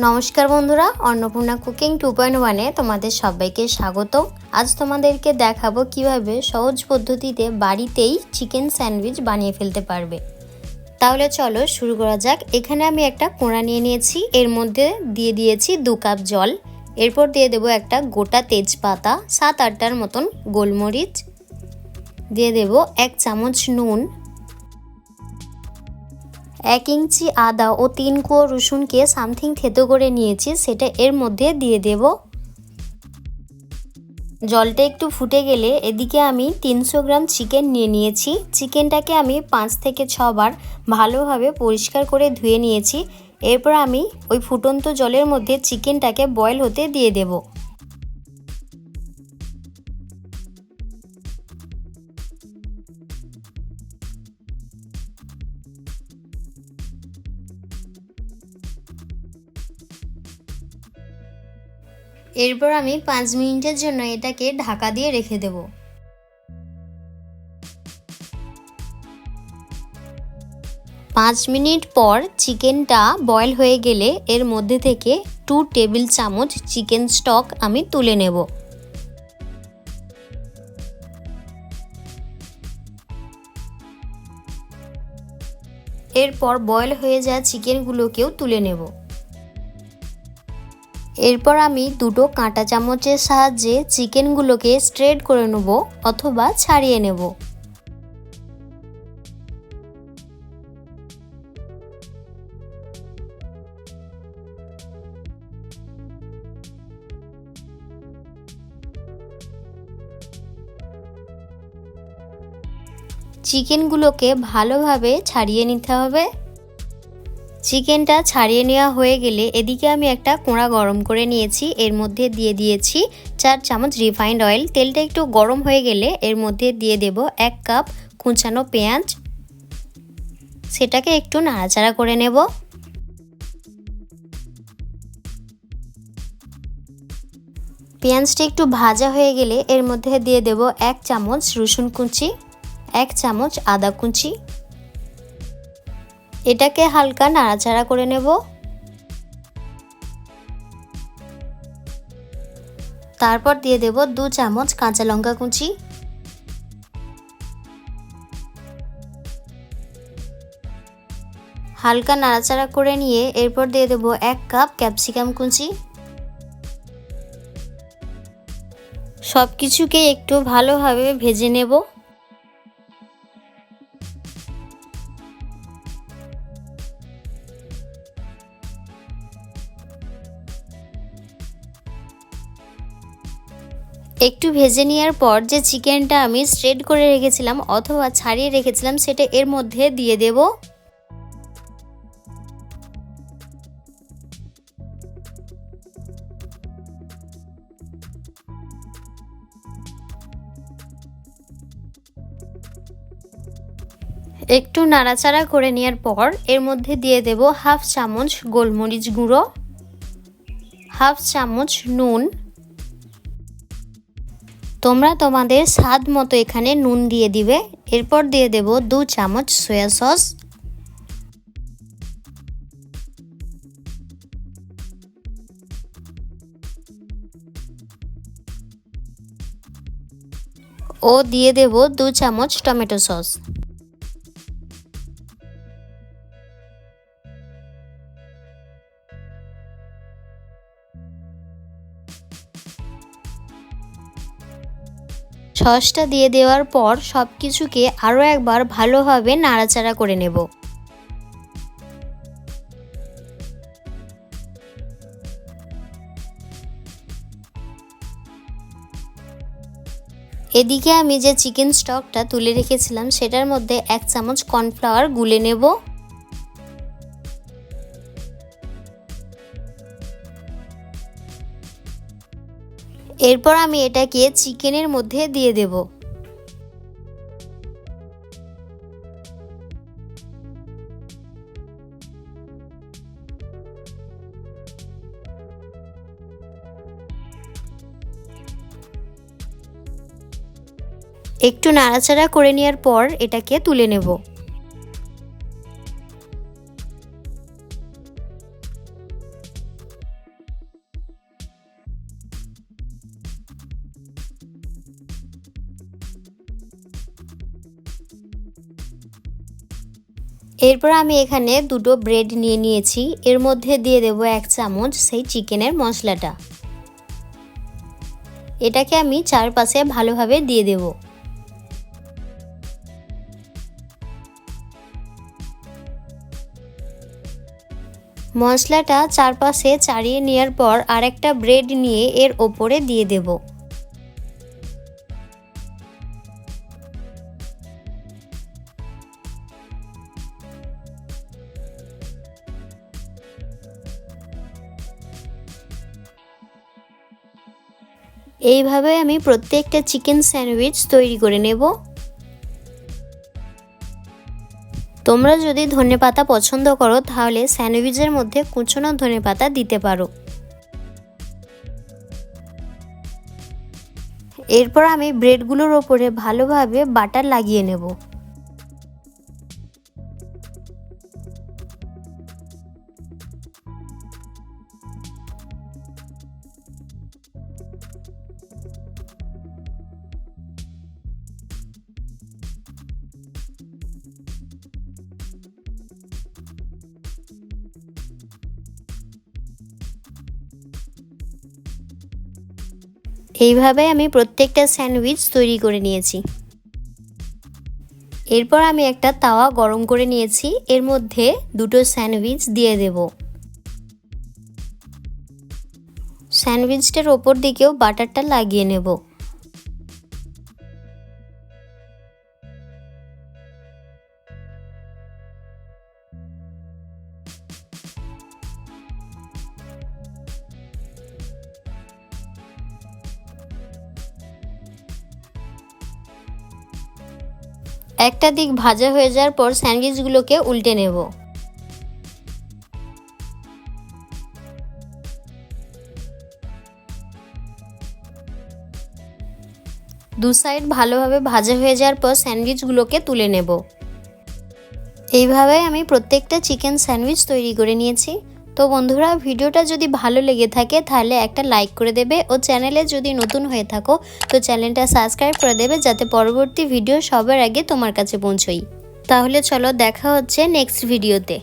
নমস্কার বন্ধুরা, অন্নপূর্ণা কুকিং 2.1 তোমাদের সবাইকে স্বাগত। আজ তোমাদেরকে দেখাবো কিভাবে সহজ পদ্ধতিতে বাড়িতেই চিকেন স্যান্ডউইচ বানিয়ে ফেলতে পারবে। তাহলে চলো শুরু করা যাক। এখানে আমি একটা কোঁড়া নিয়ে নিয়েছি, এর মধ্যে দিয়ে দিয়েছি 2 কাপ জল। এরপর দিয়ে দেবো একটা গোটা তেজপাতা, 7-8টার মতন গোলমরিচ, দিয়ে দেবো 1 চামচ নুন, 1 ইঞ্চি আদা ও 3 কোয়া রসুনকে সামথিং থেতো করে নিয়েছি, সেটা এর মধ্যে দিয়ে দেব। জলটা একটু ফুটে গেলে এদিকে আমি 300 গ্রাম চিকেন নিয়ে নিয়েছি। চিকেনটাকে আমি 5 থেকে 6 বার ভালোভাবে পরিষ্কার করে ধুয়ে নিয়েছি। এরপর আমি ওই ফুটন্ত জলের মধ্যে চিকেনটাকে বয়েল হতে দিয়ে দেব। এরপর আমি 5 মিনিটের জন্য এটাকে ঢাকা দিয়ে রেখে দেব। 5 মিনিট পর চিকেনটা বয়েল হয়ে গেলে এর মধ্যে থেকে 2 টেবিল চামচ চিকেন স্টক আমি তুলে নেব। এরপর বয়েল হয়ে যাওয়া চিকেনগুলোকেও তুলে নেব। এরপর আমি 2 কাঁটা চামচের সাহায্যে চিকেনগুলোকে স্ট্রেট করে নেব অথবা ছাড়িয়ে নেব। চিকেনগুলোকে ভালোভাবে ছাড়িয়ে নিতে হবে। চিকেনটা ছাড়িয়ে নেওয়া হয়ে গেলে এদিকে আমি একটা কোঁড়া গরম করে নিয়েছি, এর মধ্যে দিয়ে দিয়েছি 4 চামচ রিফাইন্ড অয়েল। তেলটা একটু গরম হয়ে গেলে এর মধ্যে দিয়ে দেব 1 কাপ কুচানো পেঁয়াজ, সেটাকে একটু নাড়াচাড়া করে নেব। পেঁয়াজটা একটু ভাজা হয়ে গেলে এর মধ্যে দিয়ে দেব 1 চামচ রসুন কুচি, 1 চামচ আদা কুচি। এটাকে হালকা নাড়াচাড়া করে নেব। তারপর দিয়ে দেব 2 চামচ কাঁচা লঙ্কা কুচি, হালকা নাড়াচাড়া করে নিয়ে এরপর দিয়ে দেব 1 কাপ ক্যাপসিকাম কুচি। সবকিছুকে একটু ভালোভাবে ভেজে নেব। একটু ভেজে নেওয়ার পর যে চিকেনটা আমি স্ট্রেট করে রেখেছিলাম অথবা ছাড়িয়ে রেখেছিলাম সেটা এর মধ্যে দিয়ে দেব। একটু নাড়াচাড়া করে নেওয়ার পর এর মধ্যে দিয়ে দেব 1/2 চামচ গোলমরিচ গুঁড়ো, 1/2 চামচ নুন। তোমরা তোমাদের স্বাদ মতো এখানে নুন দিয়ে দিবে। এরপর দিয়ে দেব 2 চামচ সয়া সস, ও দিয়ে দেব 2 চামচ টমেটো সস। সসটা দিয়ে দেওয়ার পর সবকিছুকে আরও একবার ভালোভাবে নাড়াচাড়া করে নেব। এদিকে আমি যে চিকেন স্টকটা তুলে রেখেছিলাম সেটার মধ্যে 1 চামচ কর্নফ্লাওয়ার গুলে নেব। এরপর আমি এটাকে চিকেনের মধ্যে দিয়ে দেব। একটু নাড়াচাড়া করে নেওয়ার পর এটাকে তুলে নেব। এরপর আমি এখানে দুটো ব্রেড নিয়ে নিয়েছি, এর মধ্যে দিয়ে দেব 1 চামচ সেই চিকেনের মশলাটা। এটাকে আমি চারপাশে ভালোভাবে দিয়ে দেব। মশলাটা চারপাশে চাড়িয়ে নেওয়ার পর আরেকটা ব্রেড নিয়ে এর ওপরে দিয়ে দেব। এইভাবে আমি প্রত্যেকটা চিকেন স্যান্ডউইচ তৈরি করে নেব। তোমরা যদি ধনেপাতা পছন্দ করো তাহলে স্যান্ডউইচের মধ্যে কুচনো ধনেপাতা দিতে পারো। এরপর আমি ব্রেডগুলোর ওপরে ভালোভাবে বাটার লাগিয়ে নেব। এইভাবে আমি প্রত্যেকটা স্যান্ডউইচ তৈরি করে নিয়েছি। এরপর আমি একটা তাওয়া গরম করে নিয়েছি, এর মধ্যে দুটো স্যান্ডউইচ দিয়ে দেব। স্যান্ডউইচটার ওপর দিকেও বাটারটা লাগিয়ে নেব। একটা দিক ভাজা হয়ে যাওয়ার পর স্যান্ডউইচগুলোকে উল্টে নেব। দু সাইড ভালোভাবে ভাজা হয়ে যাওয়ার পর স্যান্ডউইচগুলোকে তুলে নেব। এইভাবে আমি প্রত্যেকটা চিকেন স্যান্ডউইচ তৈরি করে নিয়েছি। তো বন্ধুরা, ভিডিওটা যদি ভালো লেগে থাকে তাহলে একটা লাইক করে দেবে ও চ্যানেলে যদি নতুন হয়ে থাকো তো চ্যানেলটা সাবস্ক্রাইব করে দেবে, যাতে পরবর্তী ভিডিও সবার আগে তোমার কাছে পৌঁছই। তাহলে চলো, দেখা হচ্ছে নেক্সট ভিডিওতে।